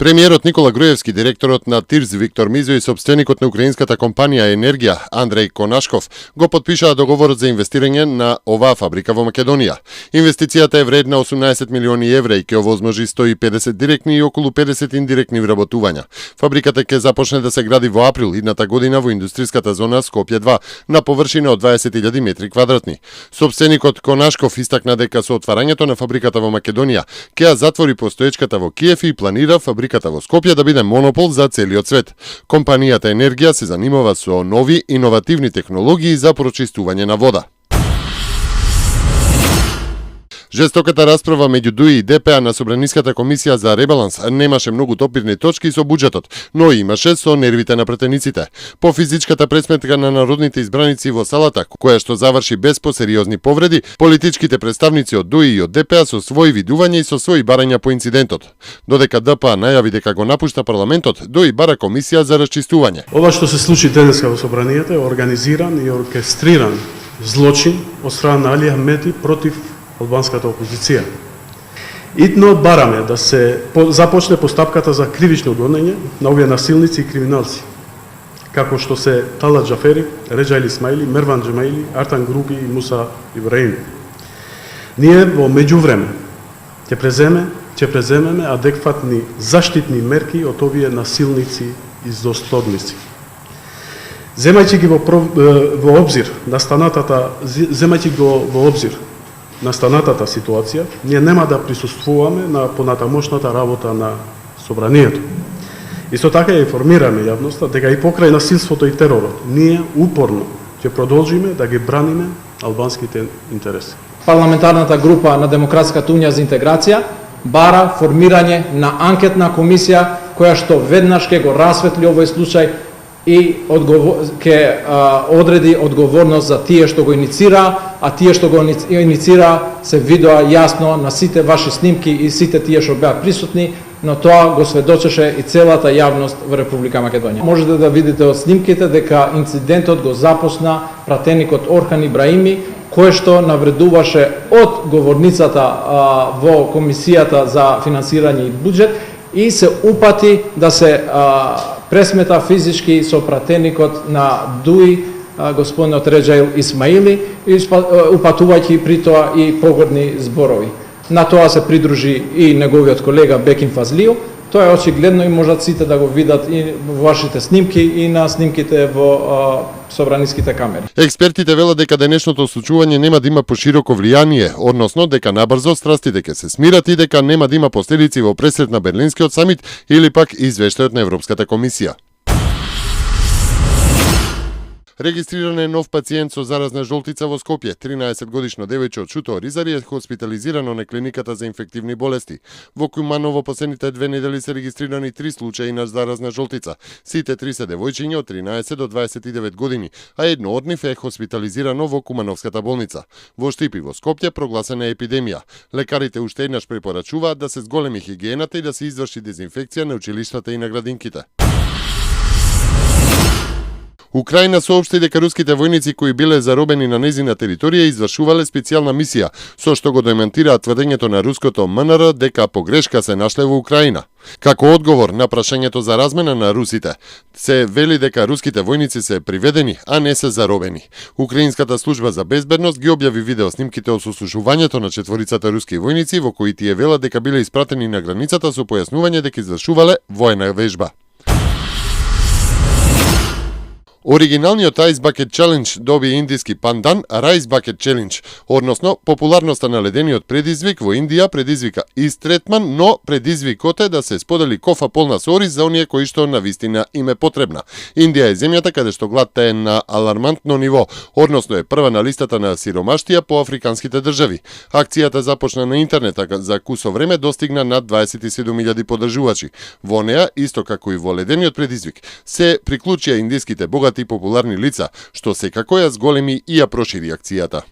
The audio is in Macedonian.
Премиерот Никола Груевски, директорот на ТИРЗ Виктор Мизо и сопственикот на украинската компанија Енергија Андреј Конашков го потпишаа договорот за инвестирање на оваа фабрика во Македонија. Инвестицијата е вредна 18 милиони евра и ќе овозможи 150 директни и околу 50 индиректни вработувања. Фабриката ќе започне да се гради во април идната година во индустријската зона Скопје 2 на површина од 20.000 метри квадратни. Сопственикот Конашков истакна дека со отварањето на фабриката во Македонија ќе ја затвори постоечката во Киев и планира фабриката во Скопје да биде монопол за целиот свет. Компанијата Енергија се занимава со нови иновативни технологии за прочистување на вода. Жестоката расправа меѓу ДУИ и ДПА на Собраниската комисија за ребаланс немаше многу допирни точки со буџетот, но имаше со нервите на претениците. По физичката пресметка на народните избраници во салата, која што заврши без посериозни повреди, политичките представници од ДУИ и од ДПА со своји видувања и со своји барања по инцидентот. Додека ДПА најави дека го напушта парламентот, ДУИ бара комисија за расчистување. Ова што се случи денеска во Собранието е организиран и оркестриран злочин од страна на Али Ахмети против албанската опозиција. Итно бараме да се започне постапката за кривично гонење на овие насилници и криминалци, како што се Талат Джафери, Реджаил Исмаили, Мерван Джемаили, Артан Груби и Муса Ибраим. Ние во меѓувреме ќе преземеме адекватни заштитни мерки од овие насилници и злостодници. Земајќи го во обзир настанатата ситуација, ние нема да присуствуваме на понатамошната работа на Собранието. Исто така ја информираме јавноста дека и покрај насилството и теророт, ние упорно ќе продолжиме да ги браниме албанските интереси. Парламентарната група на Демократската унија за интеграција бара формирање на анкетна комисија која што веднаш ќе го расветли овој случај и ќе одреди одговорност за тие што го иницира, а тие што го иницира се видоа јасно на сите ваши снимки и сите тие што беа присутни, но тоа го сведочеше и целата јавност во Република Македонија. Можете да видите од снимките дека инцидентот го започна пратеникот Орхан Ибраими, кој што навредуваше од говорницата во Комисијата за финансирање и буџет и се упати да се пресмета физички со пратеникот на ДУИ, господинот Реджаил Исмаили, упатувајќи при тоа и погорни зборови. На тоа се придружи и неговиот колега Бекин Фазлио. Тоа е очигледно и можат сите да го видат и во вашите снимки и на снимките во собраниските камери. Експертите велат дека денешното случување нема да има пошироко влијание, односно дека набрзо страстите ќе се смират и дека нема да има последици во пресрет на Берлинскиот самит или пак извештајот на Европската комисија. Регистриран е нов пациент со заразна жолтица во Скопје. 13-годишно девојче од Шуто Оризари е хоспитализирано на клиниката за инфективни болести. Во Куманово последните 2 недели се регистрирани 3 случаи на заразна жолтица. Сите 3 се девојчиња од 13 до 29 години, а едно од нив е хоспитализирано во Кумановската болница. Во Штип и во Скопје прогласена е епидемија. Лекарите уште еднаш препорачуваат да се зголеми хигиената и да се изврши дезинфекција на училиштата и на градинките. Украина соопшти дека руските војници кои биле заробени на нејзина територија извршувале специјална мисија, со што го демонтираа тврдењето на руското МНР дека погрешка се нашле во Украина. Како одговор на прашањето за размена на русите, се вели дека руските војници се приведени, а не се заробени. Украинската служба за безбедност ги објави видеоснимките од сослушувањето на четворицата руски војници во кои тие велат дека биле испратени на границата со појаснување дека извршувале војна вежба. Оригиналниот Ice Bucket Challenge доби индиски пандан Rice Bucket Challenge, односно популарноста на ледениот предизвик во Индија предизвика ист третман, но предизвикот е да се сподели кофа полна со ориз за оние кои што навистина им е потребна. Индија е земјата каде што гладта е на алармантно ниво, односно е прва на листата на сиромаштија по африканските држави. Акцијата започна на интернет, а за кусо време достигна над 27.000 подржувачи. Во неа, исто како и во ледениот предизвик, се приклучија индиските богати и популарни лица, што секако ја зголеми и ја прошири акцијата.